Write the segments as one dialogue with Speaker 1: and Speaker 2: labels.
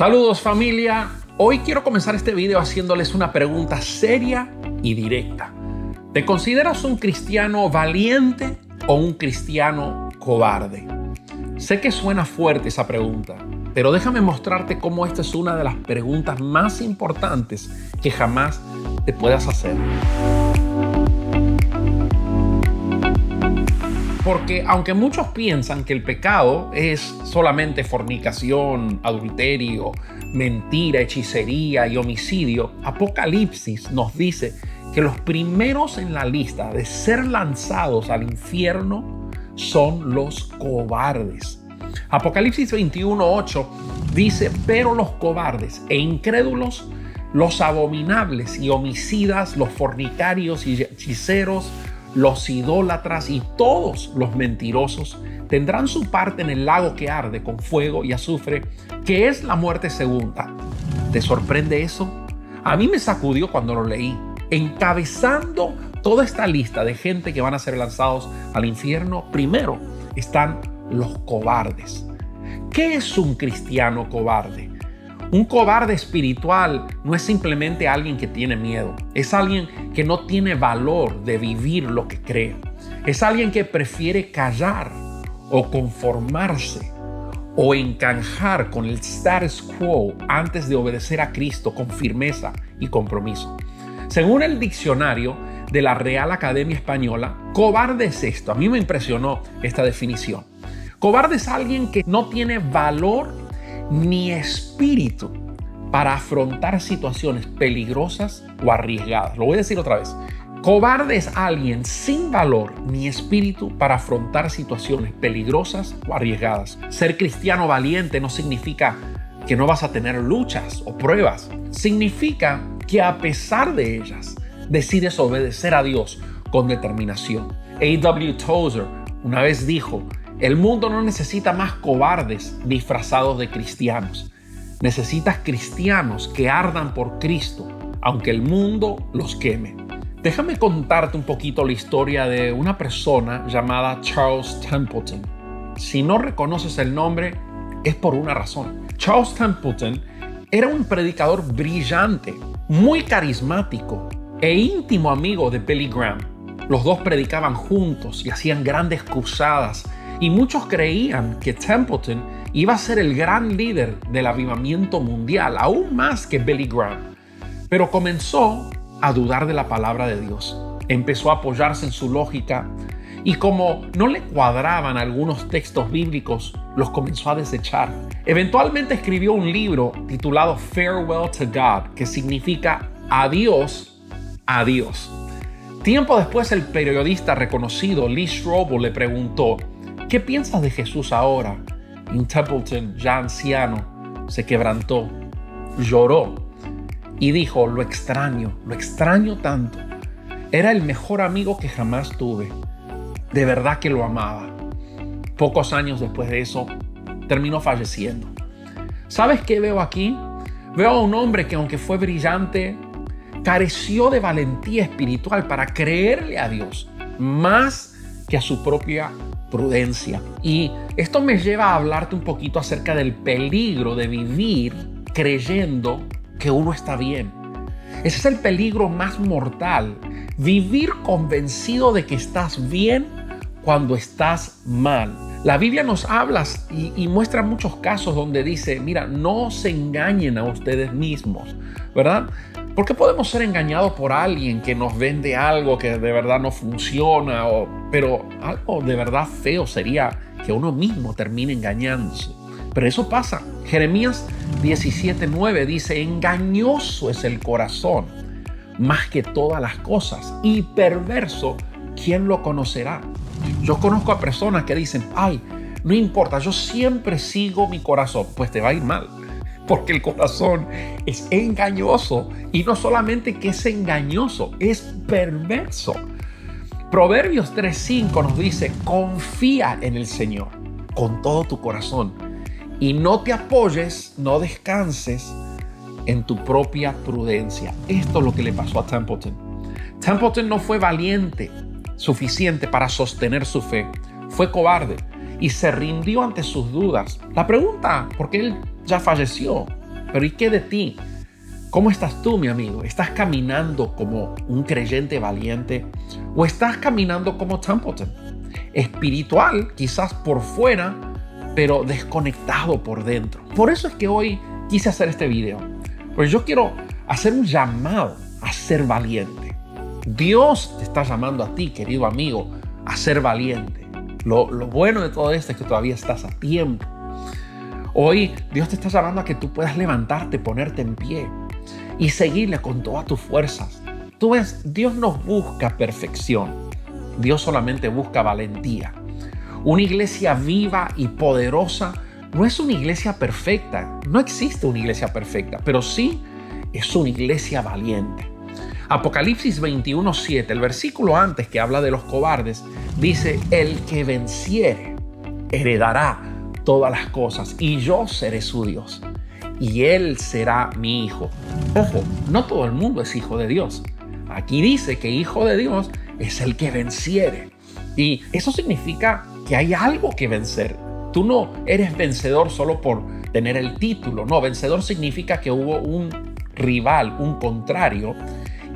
Speaker 1: Saludos familia, hoy quiero comenzar este video haciéndoles una pregunta seria y directa. ¿Te consideras un cristiano valiente o un cristiano cobarde? Sé que suena fuerte esa pregunta, pero déjame mostrarte cómo esta es una de las preguntas más importantes que jamás te puedas hacer. Porque aunque muchos piensan que el pecado es solamente fornicación, adulterio, mentira, hechicería y homicidio, Apocalipsis nos dice que los primeros en la lista de ser lanzados al infierno son los cobardes. Apocalipsis 21:8 dice: pero los cobardes e incrédulos, los abominables y homicidas, los fornicarios y hechiceros, los idólatras y todos los mentirosos tendrán su parte en el lago que arde con fuego y azufre, que es la muerte segunda. ¿Te sorprende eso? A mí me sacudió cuando lo leí. Encabezando toda esta lista de gente que van a ser lanzados al infierno, primero están los cobardes. ¿Qué es un cristiano cobarde? Un cobarde espiritual no es simplemente alguien que tiene miedo. Es alguien que no tiene valor de vivir lo que cree. Es alguien que prefiere callar o conformarse o encajar con el status quo antes de obedecer a Cristo con firmeza y compromiso. Según el diccionario de la Real Academia Española, cobarde es esto. A mí me impresionó esta definición. Cobarde es alguien que no tiene valor ni espíritu para afrontar situaciones peligrosas o arriesgadas. Lo voy a decir otra vez. Cobarde es alguien sin valor ni espíritu para afrontar situaciones peligrosas o arriesgadas. Ser cristiano valiente no significa que no vas a tener luchas o pruebas. Significa que a pesar de ellas, decides obedecer a Dios con determinación. A.W. Tozer una vez dijo: el mundo no necesita más cobardes disfrazados de cristianos. Necesitas cristianos que ardan por Cristo, aunque el mundo los queme. Déjame contarte un poquito la historia de una persona llamada Charles Templeton. Si no reconoces el nombre, es por una razón. Charles Templeton era un predicador brillante, muy carismático e íntimo amigo de Billy Graham. Los dos predicaban juntos y hacían grandes cruzadas, y muchos creían que Templeton iba a ser el gran líder del avivamiento mundial, aún más que Billy Graham. Pero comenzó a dudar de la palabra de Dios. Empezó a apoyarse en su lógica y como no le cuadraban algunos textos bíblicos, los comenzó a desechar. Eventualmente escribió un libro titulado Farewell to God, que significa adiós a Dios. Tiempo después, el periodista reconocido Lee Strobel le preguntó: ¿qué piensas de Jesús ahora? Y Templeton, ya anciano, se quebrantó, lloró y dijo: lo extraño tanto. Era el mejor amigo que jamás tuve. De verdad que lo amaba. Pocos años después de eso, terminó falleciendo. ¿Sabes qué veo aquí? Veo a un hombre que, aunque fue brillante, careció de valentía espiritual para creerle a Dios más que a su propia prudencia. Y esto me lleva a hablarte un poquito acerca del peligro de vivir creyendo que uno está bien. Ese es el peligro más mortal. Vivir convencido de que estás bien cuando estás mal. La Biblia nos habla y muestra muchos casos donde dice: mira, no se engañen a ustedes mismos, ¿verdad? ¿Por qué podemos ser engañados por alguien que nos vende algo que de verdad no funciona? Pero algo de verdad feo sería que uno mismo termine engañándose. Pero eso pasa. Jeremías 17:9 dice: engañoso es el corazón más que todas las cosas, y perverso, ¿quién lo conocerá? Yo conozco a personas que dicen: ay, no importa, yo siempre sigo mi corazón. Pues te va a ir mal, porque el corazón es engañoso, y no solamente que es engañoso, es perverso. Proverbios 3:5 nos dice: confía en el Señor con todo tu corazón y no te apoyes, no descanses en tu propia prudencia. Esto es lo que le pasó a Templeton. Templeton no fue valiente suficiente para sostener su fe, fue cobarde y se rindió ante sus dudas. La pregunta, porque él ya falleció, Pero ¿y qué de ti? ¿Cómo estás tú, mi amigo? ¿Estás caminando como un creyente valiente o estás caminando como Templeton? Espiritual, quizás por fuera, pero desconectado por dentro. Por eso es que hoy quise hacer este video. Pues yo quiero hacer un llamado a ser valiente. Dios te está llamando a ti, querido amigo, a ser valiente. Lo bueno de todo esto es que todavía estás a tiempo. Hoy Dios te está llamando a que tú puedas levantarte, ponerte en pie y seguirle con todas tus fuerzas. Tú ves, Dios no busca perfección. Dios solamente busca valentía. Una iglesia viva y poderosa no es una iglesia perfecta. No existe una iglesia perfecta, pero sí es una iglesia valiente. Apocalipsis 21:7, el versículo antes que habla de los cobardes, dice: el que venciere heredará todas las cosas y yo seré su Dios y él será mi hijo. Ojo, no todo el mundo es hijo de Dios. Aquí dice que hijo de Dios es el que venciere. Y eso significa que hay algo que vencer. Tú no eres vencedor solo por tener el título. No, vencedor significa que hubo un rival, un contrario,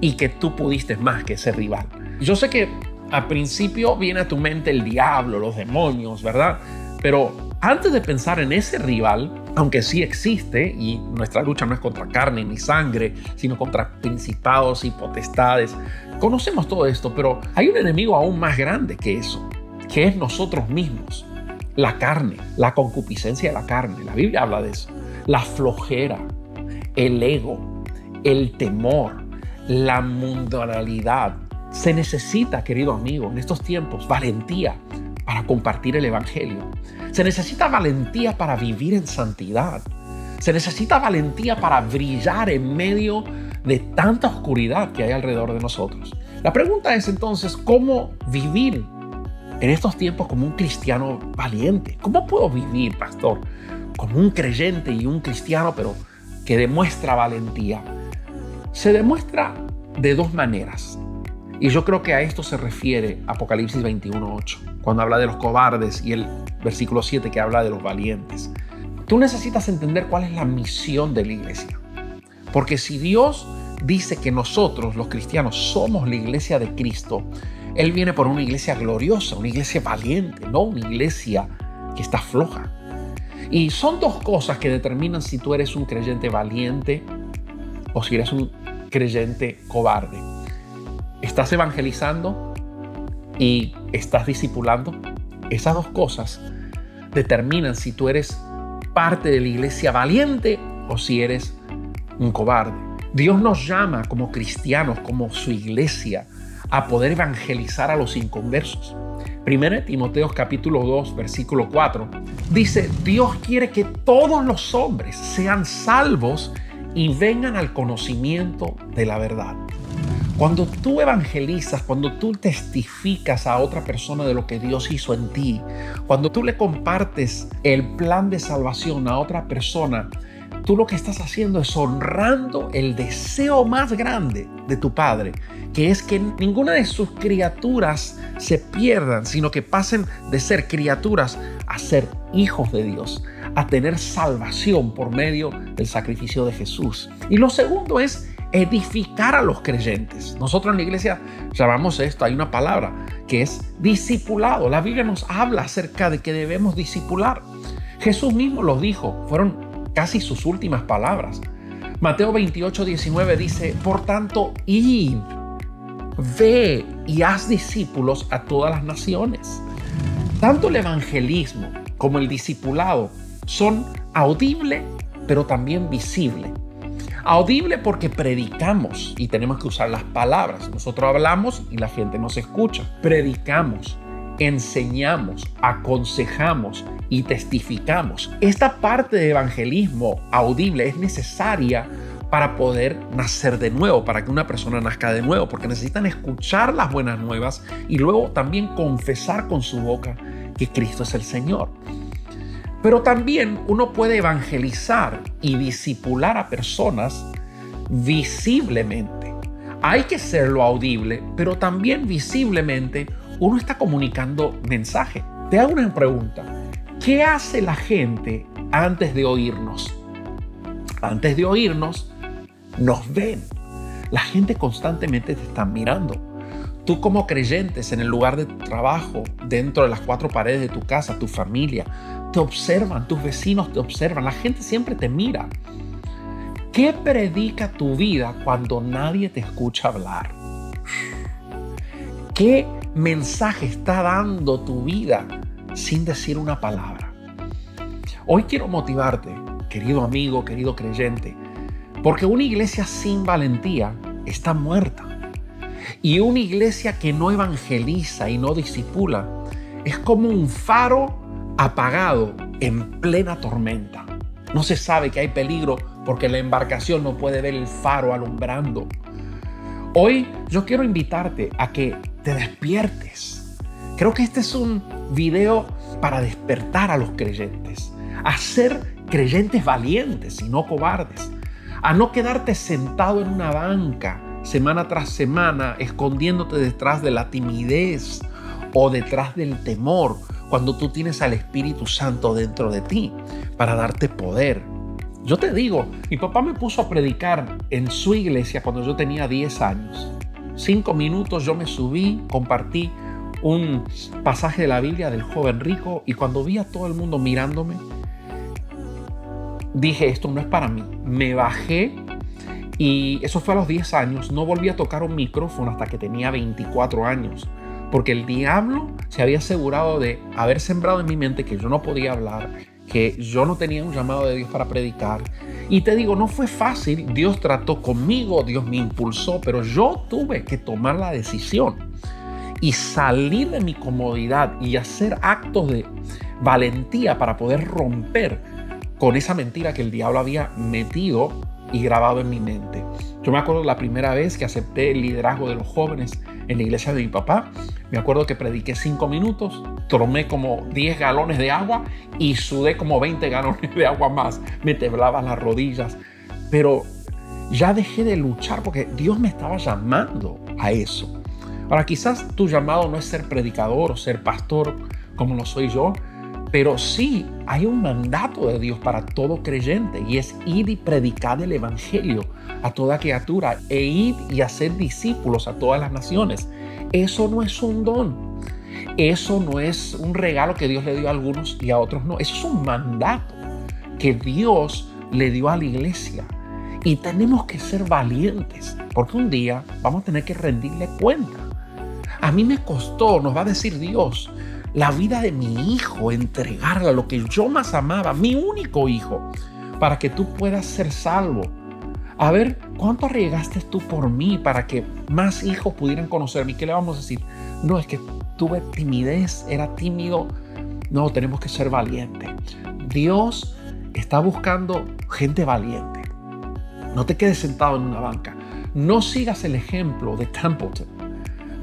Speaker 1: y que tú pudiste más que ese rival. Yo sé que al principio viene a tu mente el diablo, los demonios, ¿verdad? Pero antes de pensar en ese rival, aunque sí existe, y nuestra lucha no es contra carne ni sangre, sino contra principados y potestades, conocemos todo esto, pero hay un enemigo aún más grande que eso, que es nosotros mismos. La carne, la concupiscencia de la carne, la Biblia habla de eso. La flojera, el ego, el temor, la mundanalidad. Se necesita, querido amigo, en estos tiempos, valentía para compartir el evangelio. Se necesita valentía para vivir en santidad. Se necesita valentía para brillar en medio de tanta oscuridad que hay alrededor de nosotros. La pregunta es entonces, ¿cómo vivir en estos tiempos como un cristiano valiente? ¿Cómo puedo vivir, pastor, como un creyente y un cristiano, pero que demuestra valentía? Se demuestra de dos maneras. Y yo creo que a esto se refiere Apocalipsis 21:8, cuando habla de los cobardes, y el versículo 7 que habla de los valientes. Tú necesitas entender cuál es la misión de la iglesia. Porque si Dios dice que nosotros, los cristianos, somos la iglesia de Cristo, Él viene por una iglesia gloriosa, una iglesia valiente, no una iglesia que está floja. Y son dos cosas que determinan si tú eres un creyente valiente o si eres un creyente cobarde. ¿Estás evangelizando y estás discipulando? Esas dos cosas determinan si tú eres parte de la iglesia valiente o si eres un cobarde. Dios nos llama como cristianos, como su iglesia, a poder evangelizar a los inconversos. 1 Timoteo capítulo 2, versículo 4, dice: Dios quiere que todos los hombres sean salvos y vengan al conocimiento de la verdad. Cuando tú evangelizas, cuando tú testificas a otra persona de lo que Dios hizo en ti, cuando tú le compartes el plan de salvación a otra persona, tú lo que estás haciendo es honrando el deseo más grande de tu Padre, que es que ninguna de sus criaturas se pierdan, sino que pasen de ser criaturas a ser hijos de Dios, a tener salvación por medio del sacrificio de Jesús. Y lo segundo es edificar a los creyentes. Nosotros en la iglesia llamamos esto, hay una palabra que es discipulado. La Biblia nos habla acerca de que debemos discipular. Jesús mismo lo dijo, fueron casi sus últimas palabras. Mateo 28:19 dice: por tanto, id, ve y haz discípulos a todas las naciones. Tanto el evangelismo como el discipulado son audible, pero también visible. Audible porque predicamos y tenemos que usar las palabras. Nosotros hablamos y la gente nos escucha. Predicamos, enseñamos, aconsejamos y testificamos. Esta parte de evangelismo audible es necesaria para poder nacer de nuevo, para que una persona nazca de nuevo, porque necesitan escuchar las buenas nuevas y luego también confesar con su boca que Cristo es el Señor. Pero también uno puede evangelizar y discipular a personas visiblemente. Hay que serlo audible, pero también visiblemente uno está comunicando mensaje. Te hago una pregunta. ¿Qué hace la gente antes de oírnos? Antes de oírnos, nos ven. La gente constantemente te está mirando. Tú como creyentes en el lugar de trabajo, dentro de las cuatro paredes de tu casa, tu familia, te observan, tus vecinos te observan, la gente siempre te mira. ¿Qué predica tu vida cuando nadie te escucha hablar? ¿Qué mensaje está dando tu vida sin decir una palabra? Hoy quiero motivarte, querido amigo, querido creyente, porque una iglesia sin valentía está muerta. Y una iglesia que no evangeliza y no discipula es como un faro apagado en plena tormenta. No se sabe que hay peligro porque la embarcación no puede ver el faro alumbrando. Hoy yo quiero invitarte a que te despiertes. Creo que este es un video para despertar a los creyentes, a ser creyentes valientes y no cobardes, a no quedarte sentado en una banca semana tras semana escondiéndote detrás de la timidez o detrás del temor cuando tú tienes al Espíritu Santo dentro de ti para darte poder. Yo te digo, mi papá me puso a predicar en su iglesia cuando yo tenía 10 años. 5 minutos yo me subí, compartí un pasaje de la Biblia del joven rico y cuando vi a todo el mundo mirándome, dije, esto no es para mí. Me bajé y eso fue a los 10 años. No volví a tocar un micrófono hasta que tenía 24 años. Porque el diablo se había asegurado de haber sembrado en mi mente que yo no podía hablar, que yo no tenía un llamado de Dios para predicar. Y te digo, no fue fácil. Dios trató conmigo, Dios me impulsó, pero yo tuve que tomar la decisión y salir de mi comodidad y hacer actos de valentía para poder romper con esa mentira que el diablo había metido y grabado en mi mente. Yo me acuerdo la primera vez que acepté el liderazgo de los jóvenes en la iglesia de mi papá. Me acuerdo que prediqué 5 minutos, tomé como 10 galones de agua y sudé como 20 galones de agua más. Me temblaban las rodillas, pero ya dejé de luchar porque Dios me estaba llamando a eso. Ahora, quizás tu llamado no es ser predicador o ser pastor como lo soy yo, pero sí hay un mandato de Dios para todo creyente y es ir y predicar el evangelio a toda criatura e ir y hacer discípulos a todas las naciones. Eso no es un don. Eso no es un regalo que Dios le dio a algunos y a otros no. Eso es un mandato que Dios le dio a la iglesia. Y tenemos que ser valientes porque un día vamos a tener que rendirle cuenta. A mí me costó, nos va a decir Dios, la vida de mi hijo, entregarla, lo que yo más amaba, mi único hijo, para que tú puedas ser salvo. A ver, ¿cuánto arriesgaste tú por mí para que más hijos pudieran conocerme? ¿Y qué le vamos a decir? No, es que tuve timidez, era tímido. No, tenemos que ser valientes. Dios está buscando gente valiente. No te quedes sentado en una banca. No sigas el ejemplo de Templeton.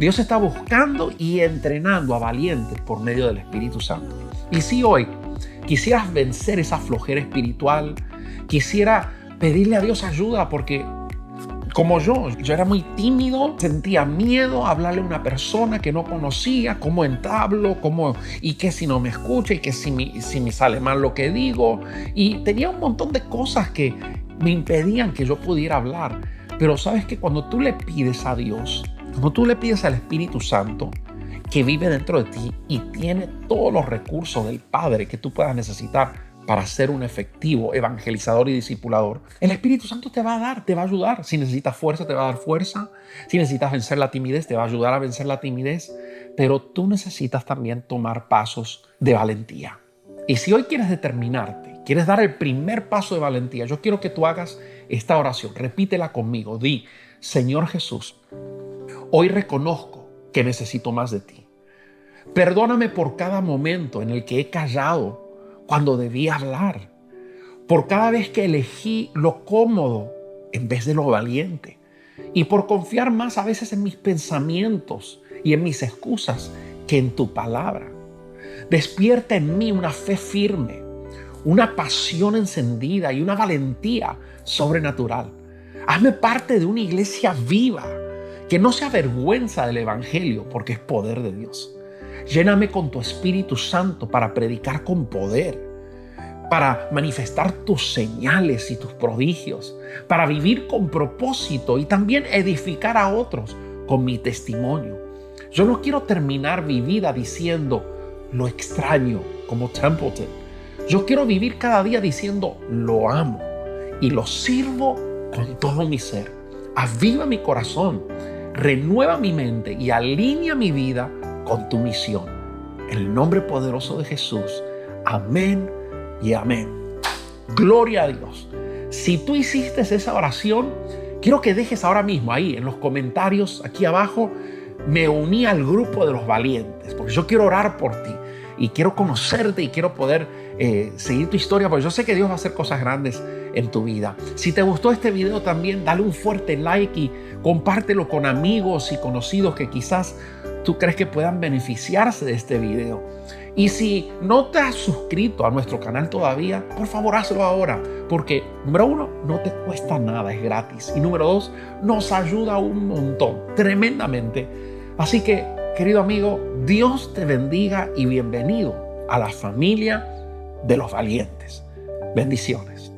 Speaker 1: Dios está buscando y entrenando a valientes por medio del Espíritu Santo. Y si hoy quisieras vencer esa flojera espiritual, quisiera pedirle a Dios ayuda porque como yo era muy tímido, sentía miedo a hablarle a una persona que no conocía, cómo entablo, y que si no me escucha, y que si me sale mal lo que digo. Y tenía un montón de cosas que me impedían que yo pudiera hablar. Pero sabes que cuando tú le pides a Dios, cuando tú le pides al Espíritu Santo que vive dentro de ti y tiene todos los recursos del Padre que tú puedas necesitar para ser un efectivo evangelizador y discipulador, el Espíritu Santo te va a dar, te va a ayudar. Si necesitas fuerza, te va a dar fuerza. Si necesitas vencer la timidez, te va a ayudar a vencer la timidez. Pero tú necesitas también tomar pasos de valentía. Y si hoy quieres determinarte, quieres dar el primer paso de valentía, yo quiero que tú hagas esta oración. Repítela conmigo. Di, Señor Jesús, hoy reconozco que necesito más de ti. Perdóname por cada momento en el que he callado cuando debía hablar. Por cada vez que elegí lo cómodo en vez de lo valiente. Y por confiar más a veces en mis pensamientos y en mis excusas que en tu palabra. Despierta en mí una fe firme, una pasión encendida y una valentía sobrenatural. Hazme parte de una iglesia viva que no se avergüenza del evangelio porque es poder de Dios. Lléname con tu Espíritu Santo para predicar con poder. para manifestar tus señales y tus prodigios, para vivir con propósito y también edificar a otros con mi testimonio. Yo no quiero terminar mi vida diciendo lo extraño como Templeton. Yo quiero vivir cada día diciendo lo amo y lo sirvo con todo mi ser. Aviva mi corazón, renueva mi mente y alinea mi vida con tu misión. En el nombre poderoso de Jesús. Amén y amén. Gloria a Dios. Si tú hiciste esa oración, quiero que dejes ahora mismo ahí en los comentarios, aquí abajo, me uní al grupo de los valientes, porque yo quiero orar por ti y quiero conocerte y quiero poder seguir tu historia, porque yo sé que Dios va a hacer cosas grandes en tu vida. Si te gustó este video también, dale un fuerte like y compártelo con amigos y conocidos que quizás tú crees que puedan beneficiarse de este video. Y si no te has suscrito a nuestro canal todavía, por favor hazlo ahora, porque número 1, no te cuesta nada, es gratis. Y número 2, nos ayuda un montón, tremendamente. Así que, querido amigo, Dios te bendiga y bienvenido a la familia de los valientes. Bendiciones.